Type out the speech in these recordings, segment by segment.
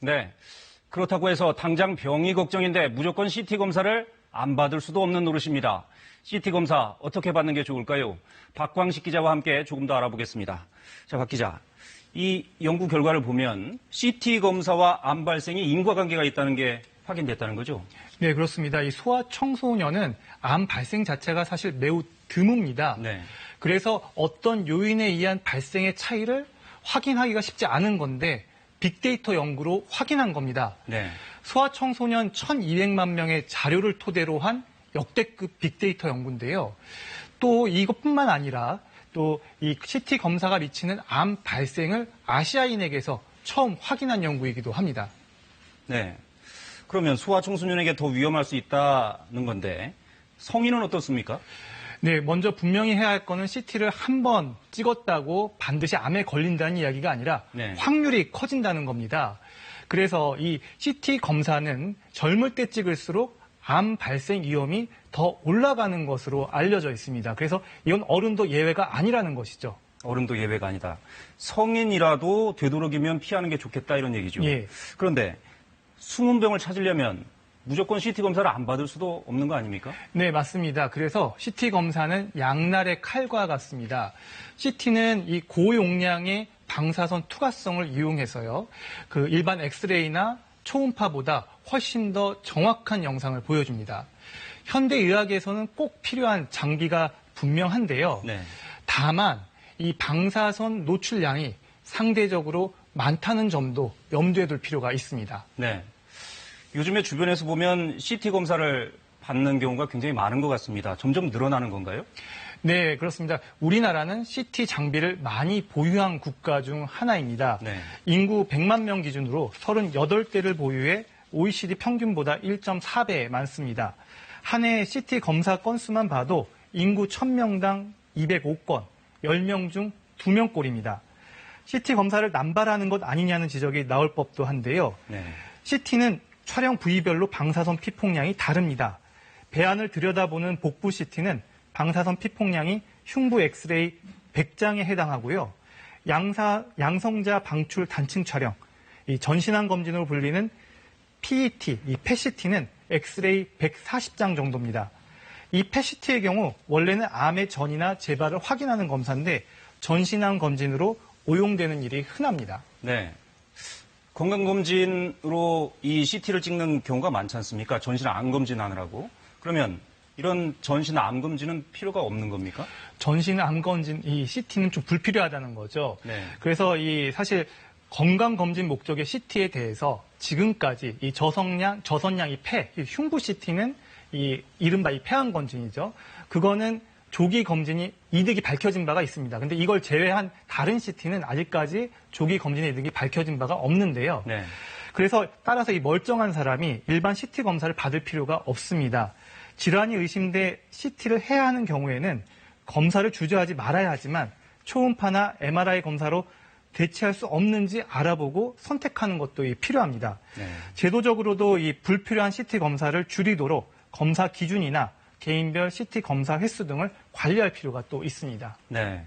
네. 그렇다고 해서 당장 병이 걱정인데 무조건 CT 검사를 안 받을 수도 없는 노릇입니다. CT 검사 어떻게 받는 게 좋을까요? 박광식 기자와 함께 조금 더 알아보겠습니다. 자, 박 기자. 이 연구 결과를 보면 CT 검사와 암 발생이 인과관계가 있다는 게 확인됐다는 거죠? 네, 그렇습니다. 이 소아청소년은 암 발생 자체가 사실 매우 드뭅니다. 네. 그래서 어떤 요인에 의한 발생의 차이를 확인하기가 쉽지 않은 건데 빅데이터 연구로 확인한 겁니다. 네. 소아청소년 1,200만 명의 자료를 토대로 한 역대급 빅데이터 연구인데요. 또 이것뿐만 아니라 또 이 CT 검사가 미치는 암 발생을 아시아인에게서 처음 확인한 연구이기도 합니다. 네. 그러면 소아청소년에게 더 위험할 수 있다는 건데 성인은 어떻습니까? 네, 먼저 분명히 해야 할 거는 CT를 한 번 찍었다고 반드시 암에 걸린다는 이야기가 아니라 네. 확률이 커진다는 겁니다. 그래서 이 CT 검사는 젊을 때 찍을수록 암 발생 위험이 더 올라가는 것으로 알려져 있습니다. 그래서 이건 어른도 예외가 아니라는 것이죠. 어른도 예외가 아니다. 성인이라도 되도록이면 피하는 게 좋겠다 이런 얘기죠. 예. 그런데 숨은 병을 찾으려면 무조건 CT 검사를 안 받을 수도 없는 거 아닙니까? 네, 맞습니다. 그래서 CT 검사는 양날의 칼과 같습니다. CT는 이 고용량의 방사선 투과성을 이용해서요. 그 일반 엑스레이나 초음파보다 훨씬 더 정확한 영상을 보여줍니다. 현대의학에서는 꼭 필요한 장비가 분명한데요. 네. 다만 이 방사선 노출량이 상대적으로 많다는 점도 염두에 둘 필요가 있습니다. 네. 요즘에 주변에서 보면 CT 검사를 받는 경우가 굉장히 많은 것 같습니다. 점점 늘어나는 건가요? 네, 그렇습니다. 우리나라는 CT 장비를 많이 보유한 국가 중 하나입니다. 네. 인구 100만 명 기준으로 38대를 보유해 OECD 평균보다 1.4배 많습니다. 한 해 CT 검사 건수만 봐도 인구 1000명당 205건, 10명 중 2명꼴입니다. CT 검사를 남발하는 것 아니냐는 지적이 나올 법도 한데요. 네. CT는 촬영 부위별로 방사선 피폭량이 다릅니다. 배안을 들여다보는 복부 CT는 방사선 피폭량이 흉부 엑스레이 100장에 해당하고요. 양성자 방출 단층 촬영, 이 전신암 검진으로 불리는 PET, 이 펫CT는 엑스레이 140장 정도입니다. 이 펫CT의 경우 원래는 암의 전이나 재발을 확인하는 검사인데 전신암 검진으로 오용되는 일이 흔합니다. 네. 건강검진으로 이 CT를 찍는 경우가 많지 않습니까? 전신 암 검진하느라고. 그러면 이런 전신 암 검진은 필요가 없는 겁니까? 전신 암 검진, 이 CT는 좀 불필요하다는 거죠. 네. 그래서 이 사실 건강검진 목적의 CT에 대해서 지금까지 이 저선량 이 폐, 이 흉부 CT는 이 이른바 이 폐암 검진이죠. 그거는 조기 검진이 이득이 밝혀진 바가 있습니다. 근데 이걸 제외한 다른 CT는 아직까지 조기 검진의 이득이 밝혀진 바가 없는데요. 네. 그래서 따라서 이 멀쩡한 사람이 일반 CT 검사를 받을 필요가 없습니다. 질환이 의심돼 CT를 해야 하는 경우에는 검사를 주저하지 말아야 하지만 초음파나 MRI 검사로 대체할 수 없는지 알아보고 선택하는 것도 필요합니다. 네. 제도적으로도 이 불필요한 CT 검사를 줄이도록 검사 기준이나 개인별 CT 검사 횟수 등을 관리할 필요가 또 있습니다. 네.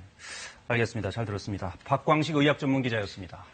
알겠습니다. 잘 들었습니다. 박광식 의학 전문 기자였습니다.